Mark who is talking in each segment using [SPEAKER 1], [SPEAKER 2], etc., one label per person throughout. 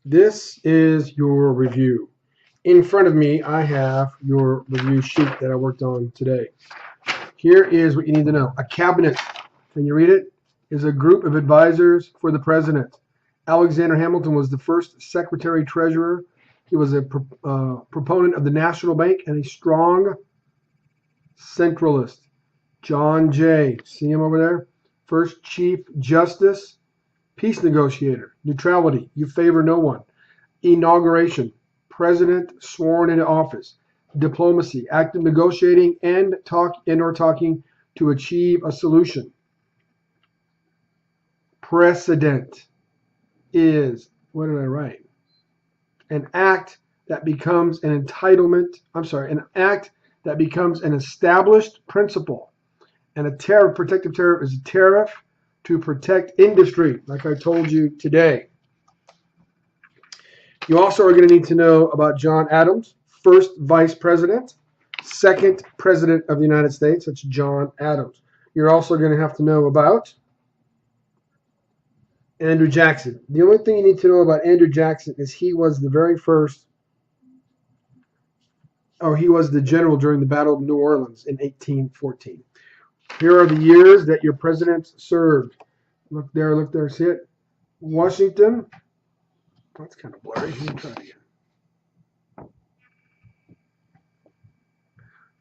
[SPEAKER 1] This is your review. In front of me, I have your review sheet that I worked on today. Here is what you need to know. A cabinet, can you read it? Is a group of advisors for the president. Alexander Hamilton was the first secretary-treasurer. He was a proponent of the National Bank and a strong centralist. John Jay, see him over there? First Chief Justice, peace negotiator, neutrality, you favor no one. Inauguration, president sworn into office. Diplomacy, active negotiating and talking to achieve a solution. Precedent is, what did I write? An act that becomes an entitlement, an act that becomes an established principle. And a tariff, protective tariff, is a tariff to protect industry, like I told you today. You also are going to need to know about John Adams, first vice president, second president of the United States. That's John Adams. You're also going to have to know about Andrew Jackson. The only thing you need to know about Andrew Jackson is he was the very first, he was the general during the Battle of New Orleans in 1814. Here are the years that your presidents served. Look there, see it? Washington. That's kind of blurry. Let me try it again.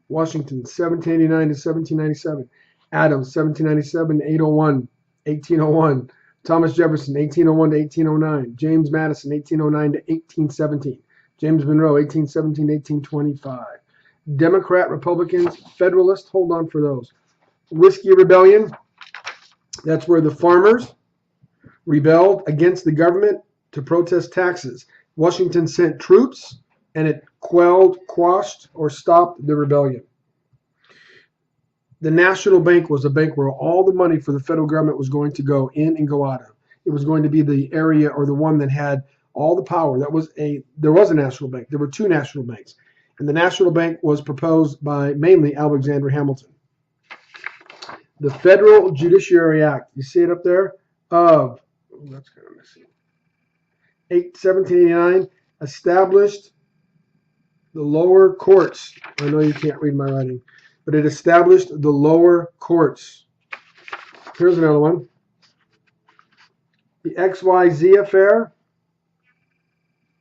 [SPEAKER 1] Washington, 1789 to 1797. Adams, 1797 to 1801. Thomas Jefferson, 1801 to 1809. James Madison, 1809 to 1817. James Monroe, 1817 to 1825. Democrat, Republicans, Federalists, hold on for those. Whiskey Rebellion, that's where the farmers rebelled against the government to protest taxes. Washington sent troops and it quashed or stopped the rebellion. The National Bank was a bank where all the money for the federal government was going to go in and go out of. It was going to be the area or the one that had all the power. There was a national bank. There were two national banks. And the National Bank was proposed by mainly Alexander Hamilton. The Federal Judiciary Act, you see it up there, that's kind of missing. 1789 established the lower courts. I know you can't read my writing, but it established the lower courts. Here's another one. The XYZ affair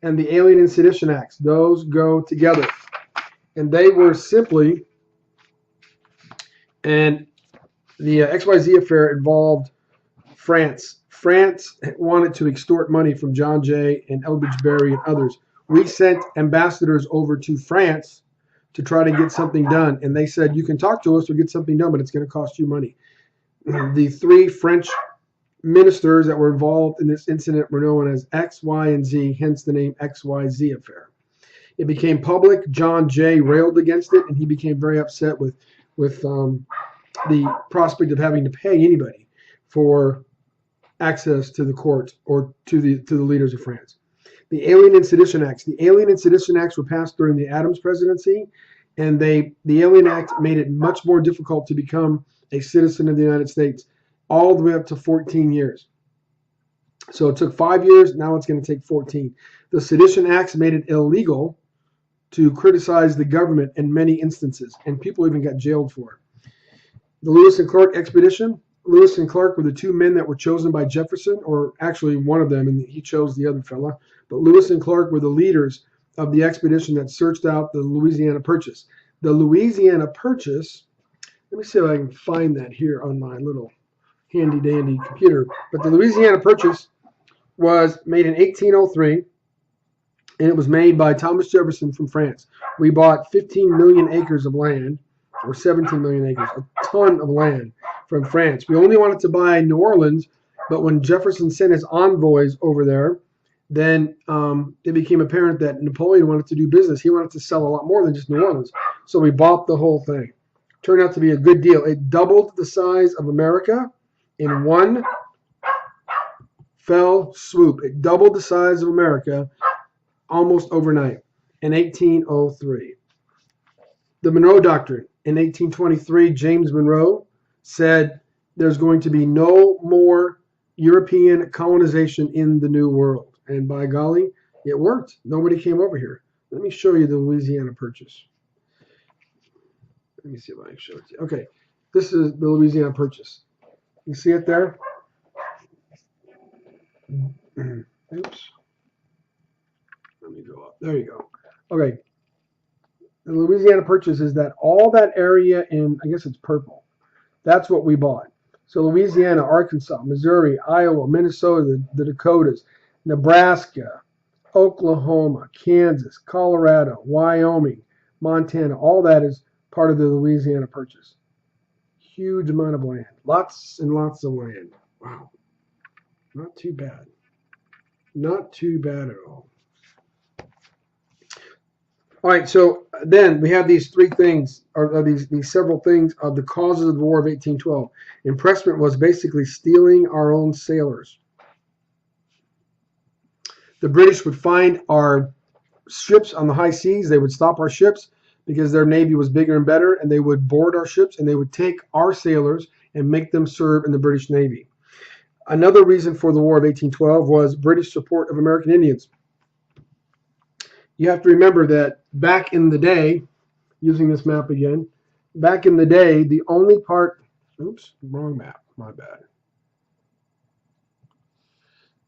[SPEAKER 1] and the Alien and Sedition Acts. Those go together. And they were simply, and the XYZ affair involved France. France wanted to extort money from John Jay and Elbridge Berry and others. We sent ambassadors over to France to try to get something done. And they said, you can talk to us or get something done, but it's going to cost you money. The three French ministers that were involved in this incident were known as X, Y, and Z, hence the name XYZ affair. It became public. John Jay railed against it, and he became very upset with the prospect of having to pay anybody for access to the court or to the leaders of France. The Alien and Sedition Acts. The Alien and Sedition Acts were passed during the Adams presidency, and the Alien Act made it much more difficult to become a citizen of the United States, all the way up to 14 years. So it took 5 years. Now it's going to take 14. The Sedition Acts made it illegal to criticize the government in many instances, and people even got jailed for it. The Lewis and Clark expedition. Lewis and Clark were the two men that were chosen by Jefferson, or actually one of them, and he chose the other fella. But Lewis and Clark were the leaders of the expedition that searched out the Louisiana Purchase. The Louisiana Purchase, let me see if I can find that here on my little handy-dandy computer. But the Louisiana Purchase was made in 1803, and it was made by Thomas Jefferson from France. We bought 15 million acres of land, or 17 million acres, a ton of land from France. We only wanted to buy New Orleans, but when Jefferson sent his envoys over there, then it became apparent that Napoleon wanted to do business. He wanted to sell a lot more than just New Orleans. So we bought the whole thing. Turned out to be a good deal. It doubled the size of America in one fell swoop. It doubled the size of America almost overnight in 1803. The Monroe Doctrine. In 1823, James Monroe said there's going to be no more European colonization in the New World. And by golly, it worked. Nobody came over here. Let me show you the Louisiana Purchase. Let me see if I can show it to you. Okay, this is the Louisiana Purchase. You see it there? Oops. Let me go up. There you go. Okay. The Louisiana Purchase is that all that area in, I guess it's purple. That's what we bought. So Louisiana, Arkansas, Missouri, Iowa, Minnesota, the Dakotas, Nebraska, Oklahoma, Kansas, Colorado, Wyoming, Montana, all that is part of the Louisiana Purchase. Huge amount of land. Lots and lots of land. Wow. Not too bad. Not too bad at all. All right, so then we have these three things, or these several things of the causes of the War of 1812. Impressment was basically stealing our own sailors. The British would find our ships on the high seas. They would stop our ships because their navy was bigger and better, and they would board our ships, and they would take our sailors and make them serve in the British Navy. Another reason for the War of 1812 was British support of American Indians. You have to remember that back in the day, using this map again, back in the day, the only part, oops, wrong map, my bad.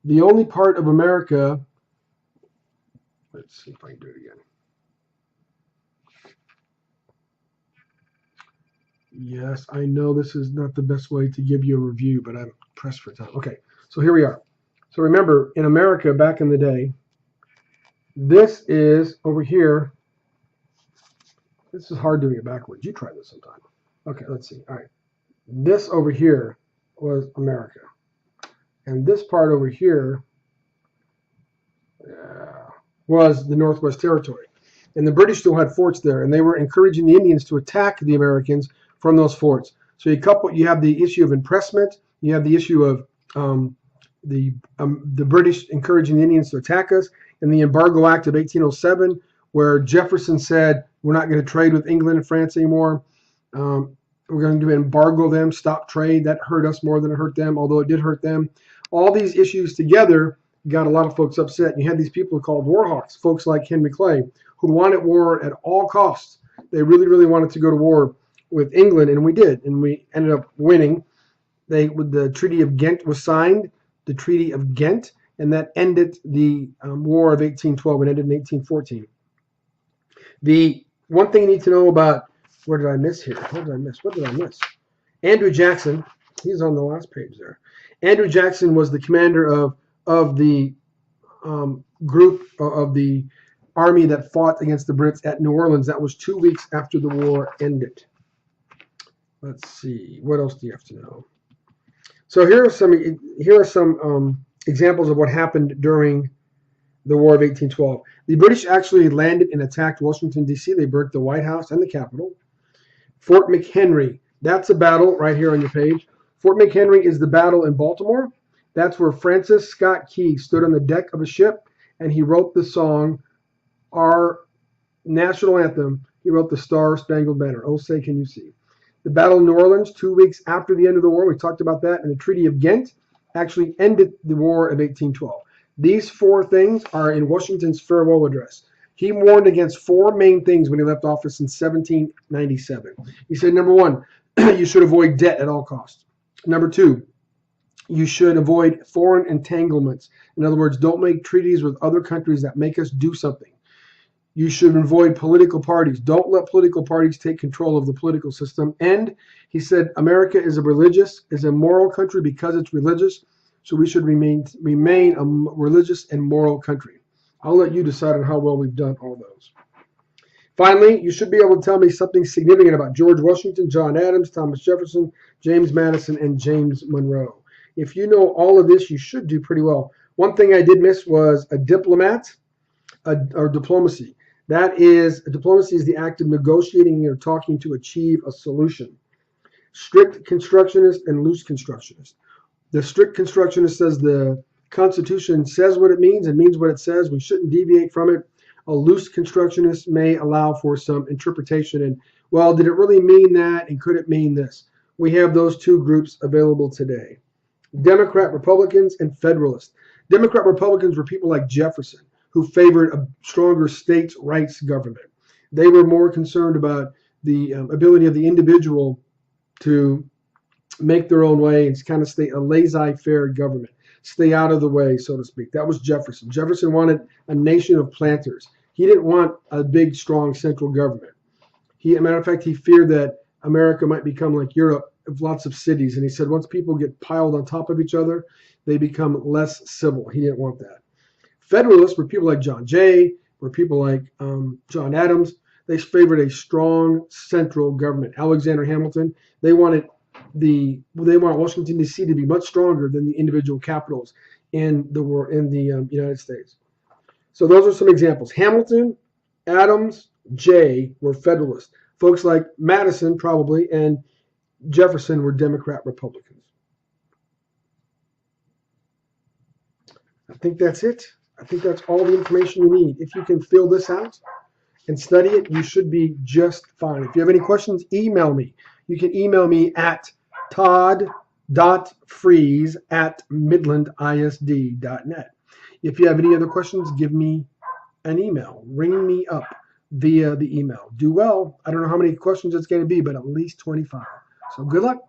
[SPEAKER 1] The only part of America, let's see if I can do it again. Yes, I know this is not the best way to give you a review, but I'm pressed for time. Okay, so here we are. So remember, in America back in the day, this is over here. This is hard doing it backwards. You try this sometime. Okay, let's see. All right. This over here was America. And this part over here was the Northwest Territory. And the British still had forts there, and they were encouraging the Indians to attack the Americans from those forts. So you have the issue of impressment. You have the issue of the British encouraging the Indians to attack us, and the Embargo Act of 1807, where Jefferson said, we're not going to trade with England and France anymore. We're going to embargo them, stop trade. That hurt us more than it hurt them, although it did hurt them. All these issues together got a lot of folks upset. You had these people called war hawks, folks like Henry Clay, who wanted war at all costs. They really, really wanted to go to war with England, and we did, and we ended up winning. The Treaty of Ghent was signed, the Treaty of Ghent, and that ended the War of 1812. It ended in 1814. The one thing you need to know about, where did I miss here? What did I miss? Andrew Jackson, he's on the last page there. Andrew Jackson was the commander of the group of the army that fought against the Brits at New Orleans. That was 2 weeks after the war ended. Let's see, what else do you have to know? So here are some examples of what happened during the War of 1812. The British actually landed and attacked Washington, D.C. They burnt the White House and the Capitol. Fort McHenry, that's a battle right here on your page. Fort McHenry is the battle in Baltimore. That's where Francis Scott Key stood on the deck of a ship, and he wrote the song, our national anthem. He wrote the Star Spangled Banner, Oh Say Can You See. The Battle of New Orleans, 2 weeks after the end of the war, we talked about that, and the Treaty of Ghent actually ended the War of 1812. These four things are in Washington's farewell address. He warned against four main things when he left office in 1797. He said, number one, you should avoid debt at all costs. Number two, you should avoid foreign entanglements. In other words, don't make treaties with other countries that make us do something. You should avoid political parties. Don't let political parties take control of the political system. And he said, America is a moral country because it's religious. So we should remain a religious and moral country. I'll let you decide on how well we've done all those. Finally, you should be able to tell me something significant about George Washington, John Adams, Thomas Jefferson, James Madison, and James Monroe. If you know all of this, you should do pretty well. One thing I did miss was a diplomat, or diplomacy. Diplomacy is the act of negotiating or talking to achieve a solution. Strict constructionist and loose constructionist. The strict constructionist says the Constitution says what it means and means what it says. We shouldn't deviate from it. A loose constructionist may allow for some interpretation and, well, did it really mean that and could it mean this? We have those two groups available today. Democrat, Republicans, and Federalists. Democrat Republicans were people like Jefferson, who favored a stronger states' rights government. They were more concerned about the ability of the individual to make their own way and kind of stay a laissez-faire government, stay out of the way, so to speak. That was Jefferson. Jefferson wanted a nation of planters. He didn't want a big, strong central government. As a matter of fact, he feared that America might become like Europe, of lots of cities. And he said once people get piled on top of each other, they become less civil. He didn't want that. Federalists were people like John Jay, were people like John Adams. They favored a strong central government. Alexander Hamilton, they wanted Washington D.C. to be much stronger than the individual capitals in the United States. So those are some examples. Hamilton, Adams, Jay were Federalists. Folks like Madison probably and Jefferson were Democrat Republicans. I think that's it. I think that's all the information you need. If you can fill this out and study it, you should be just fine. If you have any questions, email me. You can email me at todd.freeze@midlandisd.net. If you have any other questions, give me an email. Ring me up via the email. Do well. I don't know how many questions it's going to be, but at least 25. So good luck.